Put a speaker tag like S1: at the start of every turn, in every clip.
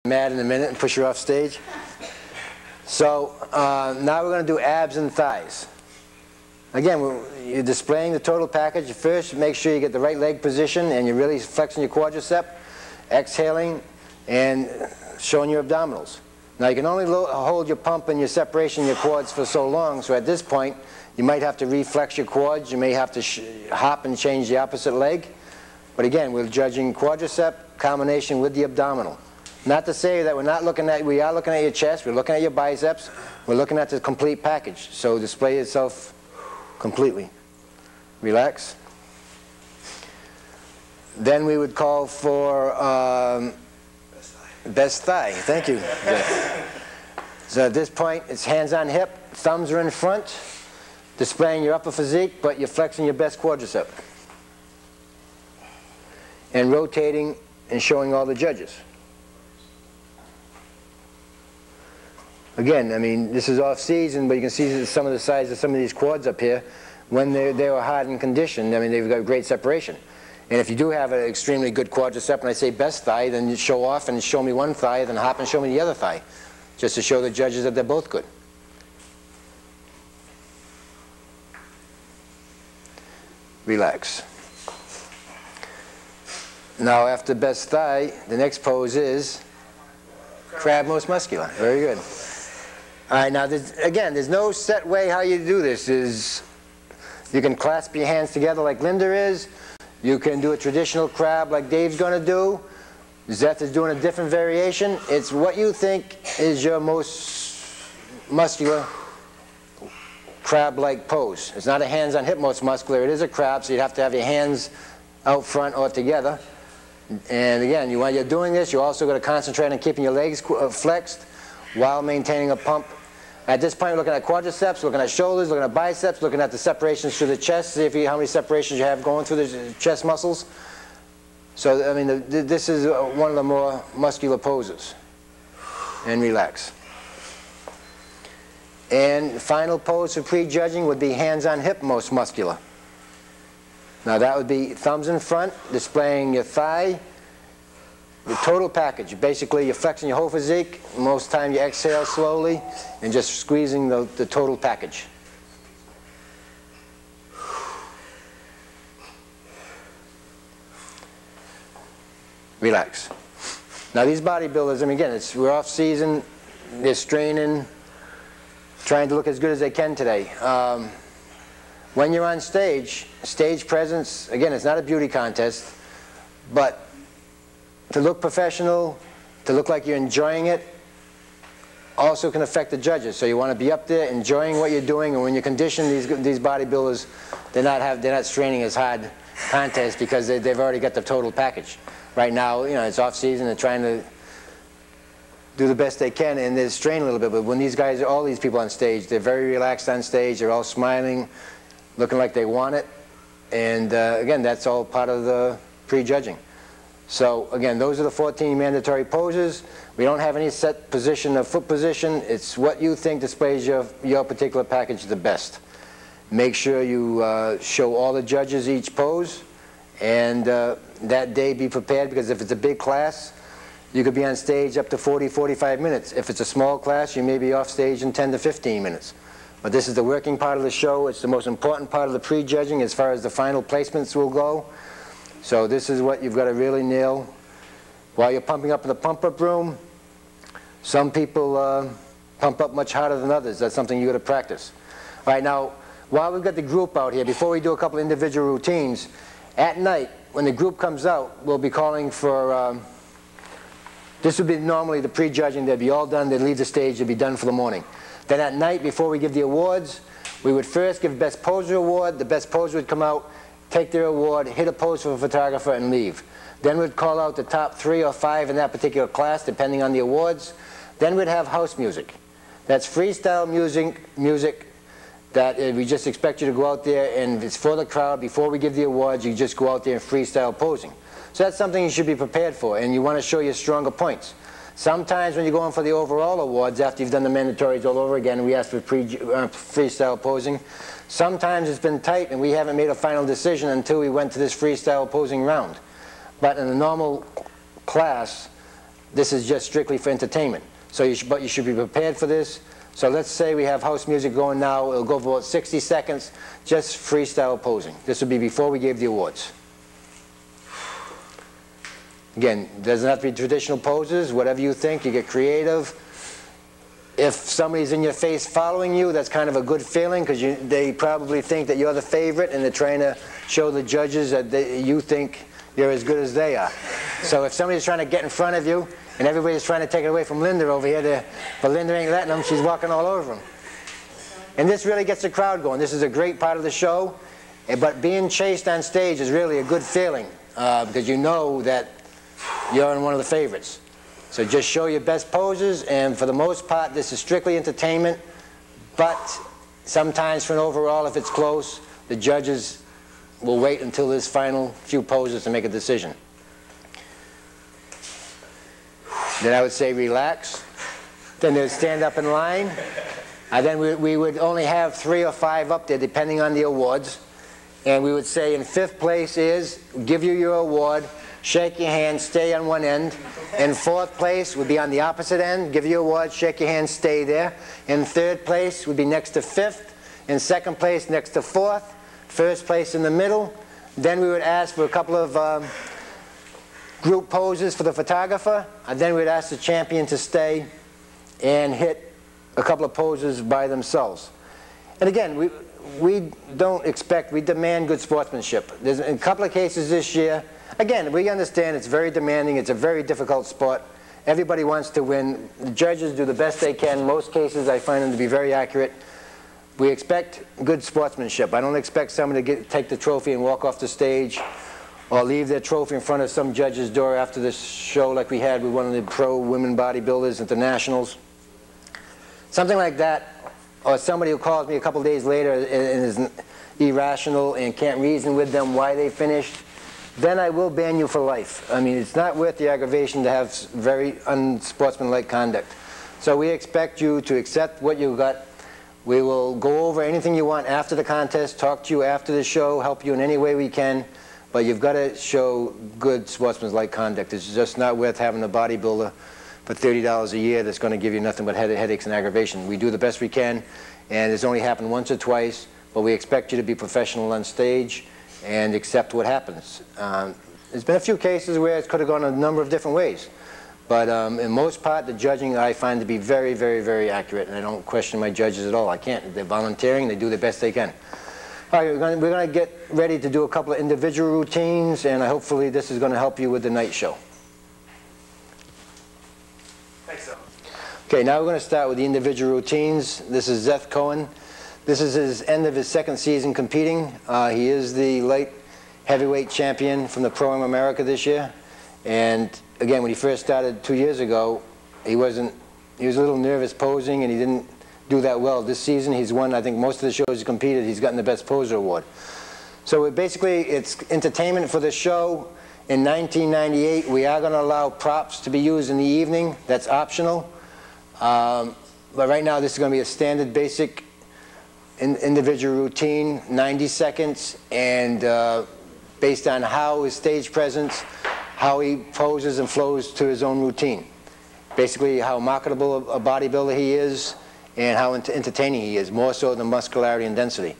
S1: mad in a minute and push her off stage. So now we're going to do abs and thighs. Again, you're displaying the total package. First, make sure you get the right leg position and you're really flexing your quadricep, exhaling, and showing your abdominals. Now you can only hold your pump and your separation in your quads for so long, so at this point you might have to reflex your quads, you may have to hop and change the opposite leg. But again, we're judging quadricep combination with the abdominal. Not to say that we are looking at your chest, we're looking at your biceps, we're looking at the complete package. So display yourself completely. Relax. Then we would call for best thigh. Thank you. Yeah. So at this point, it's hands on hip, thumbs are in front, displaying your upper physique, but you're flexing your best quadricep. And rotating and showing all the judges. Again, I mean, this is off season, but you can see some of the size of some of these quads up here. When they were hard and conditioned, I mean, they've got great separation. And if you do have an extremely good quadricep, and I say best thigh, then you show off and show me one thigh, then hop and show me the other thigh, just to show the judges that they're both good. Relax. Now after best thigh, the next pose is crab most muscular. Very good. All right, now again, there's no set way how you do this. You can clasp your hands together like Linda is. You can do a traditional crab like Dave's going to do. Zeth is doing a different variation. It's what you think is your most muscular crab-like pose. It's not a hands on hip most muscular. It is a crab, so you'd have to have your hands out front or together. And again, while you're doing this, you're also going to concentrate on keeping your legs flexed while maintaining a pump. At this point, we're looking at quadriceps, looking at shoulders, looking at biceps, looking at the separations through the chest, see how many separations you have going through the chest muscles. So, I mean, this is one of the more muscular poses. And relax. And final pose for pre-judging would be hands on hip most muscular. Now that would be thumbs in front, displaying your thigh, the total package. Basically, you're flexing your whole physique. Most time you exhale slowly and just squeezing the total package. Relax. Now these bodybuilders, I mean, again, we're off season, they're straining, trying to look as good as they can today. When you're on stage, stage presence, again, it's not a beauty contest, but to look professional, to look like you're enjoying it, also can affect the judges. So you want to be up there enjoying what you're doing, and when you condition these bodybuilders, they're not straining as hard contests because they've already got the total package. Right now, you know, it's off season, they're trying to do the best they can, and they're straining a little bit. But when these guys, all these people on stage, they're very relaxed on stage, they're all smiling, looking like they want it. And again, that's all part of the pre-judging. So again, those are the 14 mandatory poses. We don't have any set position of foot position. It's what you think displays your particular package the best. Make sure you show all the judges each pose, and that day be prepared, because if it's a big class, you could be on stage up to 40-45 minutes. If it's a small class, you may be off stage in 10 to 15 minutes. But this is the working part of the show. It's the most important part of the pre-judging as far as the final placements will go. So this is what you've got to really nail while you're pumping up in the pump-up room. Some people pump up much harder than others. That's something you've got to practice. All right, now, while we've got the group out here, before we do a couple individual routines, at night, when the group comes out, we'll be calling for, this would be normally the pre-judging. They'd be all done. They'd leave the stage. They'd be done for the morning. Then at night, before we give the awards, we would first give Best Poser Award. The best poser would come out, take their award, hit a pose for a photographer, and leave. Then we'd call out the top 3 or 5 in that particular class, depending on the awards. Then we'd have house music. That's freestyle music that we just expect you to go out there, and it's for the crowd. Before we give the awards, you just go out there and freestyle posing. So that's something you should be prepared for, and you want to show your stronger points. Sometimes when you're going for the overall awards, after you've done the mandatories all over again, we ask for freestyle posing. Sometimes it's been tight and we haven't made a final decision until we went to this freestyle posing round. But in a normal class, This is just strictly for entertainment. So but you should be prepared for this. So let's say we have house music going now. It'll go for about 60 seconds, just freestyle posing. This would be before we gave the awards. Again, doesn't have to be traditional poses. Whatever you think, you get creative. If somebody's in your face following you, that's kind of a good feeling, because they probably think that you're the favorite, and they're trying to show the judges that you think you're as good as they are. So if somebody's trying to get in front of you, and everybody's trying to take it away from Linda over here, but Linda ain't letting them, she's walking all over them. And this really gets the crowd going. This is a great part of the show, but being chased on stage is really a good feeling, because you know that you're in one of the favorites. So just show your best poses, and for the most part, this is strictly entertainment, but sometimes for an overall, if it's close, the judges will wait until this final few poses to make a decision. Then I would say relax. Then they'd stand up in line. And then we would only have 3 or 5 up there, depending on the awards. And we would say in 5th place is, give you your award, shake your hand, stay on one end. In 4th place would be on the opposite end, give you your award, shake your hand, stay there. In 3rd place would be next to 5th. In 2nd place next to 4th. 1st place in the middle. Then we would ask for a couple of group poses for the photographer, and then we'd ask the champion to stay and hit a couple of poses by themselves. And again, we don't expect, we demand good sportsmanship. There's a couple of cases this year. Again, we understand it's very demanding, it's a very difficult sport. Everybody wants to win. The judges do the best they can. Most cases I find them to be very accurate. We expect good sportsmanship. I don't expect someone to take the trophy and walk off the stage, or leave their trophy in front of some judge's door after this show like we had with one of the pro women bodybuilders at the Nationals. Something like that, or somebody who calls me a couple days later and is irrational and can't reason with them why they finished, then I will ban you for life. I mean, it's not worth the aggravation to have very unsportsmanlike conduct. So we expect you to accept what you got. We will go over anything you want after the contest, talk to you after the show, help you in any way we can. But you've got to show good sportsmanlike conduct. It's just not worth having a bodybuilder for $30 a year that's going to give you nothing but headaches and aggravation. We do the best we can, and it's only happened once or twice, but we expect you to be professional on stage and accept what happens. There's been a few cases where it could have gone a number of different ways, but in most part, the judging I find to be very, very, very accurate, and I don't question my judges at all. I can't. They're volunteering. They do the best they can. All right, we're going to get ready to do a couple of individual routines, and hopefully this is going to help you with the night show.
S2: Thanks, Al.
S1: Okay, now we're going to start with the individual routines. This is Seth Cohen. This is his end of his 2nd season competing. He is the light heavyweight champion from the Pro-Am America this year. And again, when he first started 2 years ago, he was a little nervous posing, and he didn't do that well. This season he's won, I think, most of the shows he competed, he's gotten the Best Poser Award. So basically it's entertainment for the show. In 1998 we are going to allow props to be used in the evening. That's optional. But right now this is going to be a standard basic individual routine, 90 seconds, and based on how his stage presence, how he poses and flows to his own routine. Basically how marketable a bodybuilder he is, and how entertaining he is, more so than muscularity and density.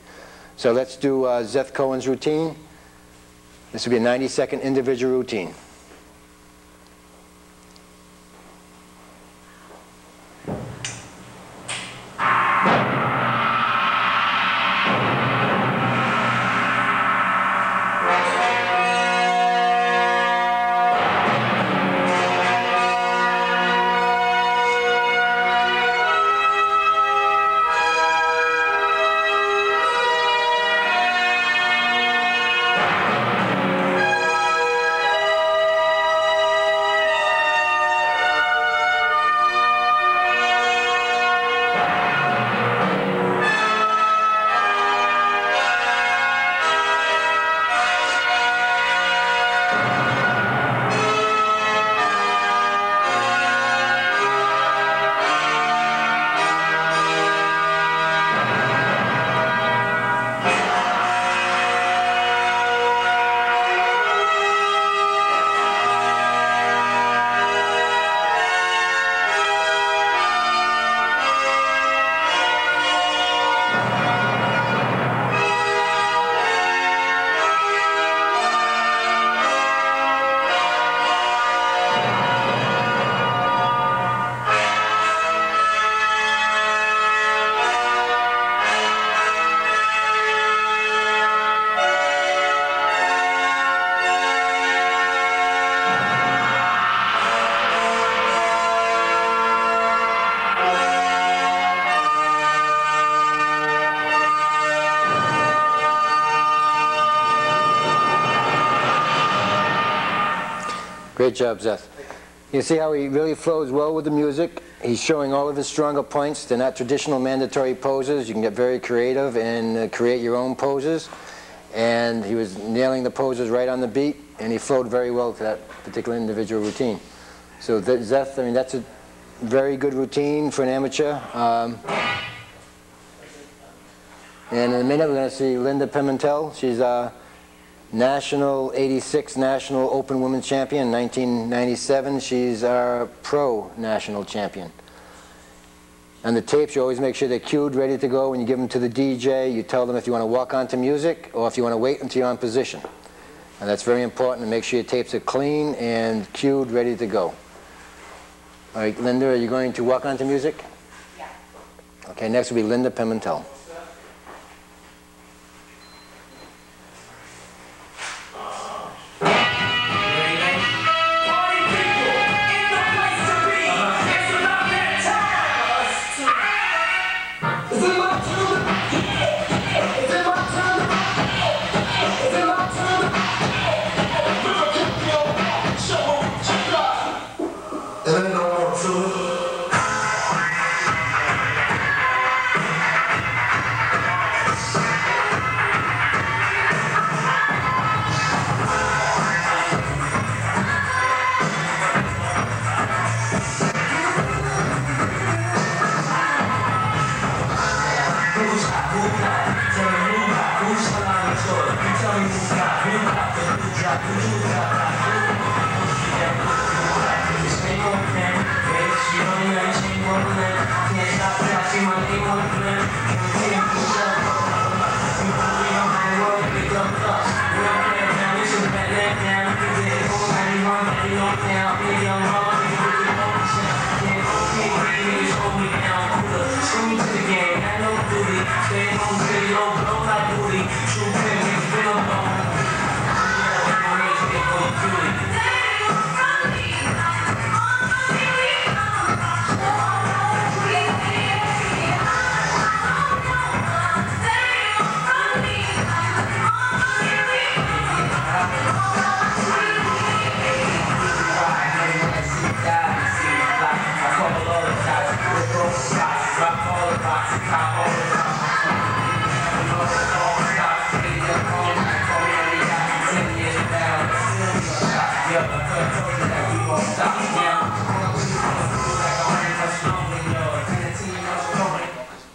S1: So let's do Seth Cohen's routine. This will be a 90-second individual routine. Great job, Zeth. You see how he really flows well with the music. He's showing all of his stronger points. They're not traditional mandatory poses. You can get very creative and create your own poses. And he was nailing the poses right on the beat, and he flowed very well to that particular individual routine. So Zeth, I mean, that's a very good routine for an amateur. And in a minute we're going to see Linda Pimentel. She's a national 86 national open women's champion in 1997. She's our pro national champion. On the tapes, you always make sure they're cued, ready to go. When you give them to the DJ, you tell them if you want to walk onto music or if you want to wait until you're on position. And that's very important to make sure your tapes are clean and cued, ready to go. All right, Linda, are you going to walk onto music?
S2: Yeah.
S1: Okay, next will be Linda Pimentel.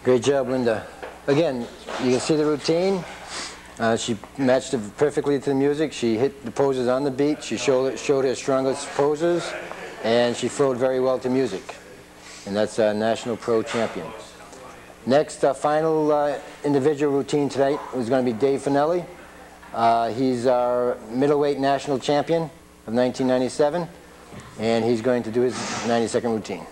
S1: Great job, Linda. Again, you can see the routine. She matched it perfectly to the music. She hit the poses on the beat. She showed her strongest poses, and she flowed very well to music. And that's a national pro champion. Next, final individual routine tonight is going to be Dave Finelli. He's our middleweight national champion of 1997, and he's going to do his 90-second routine.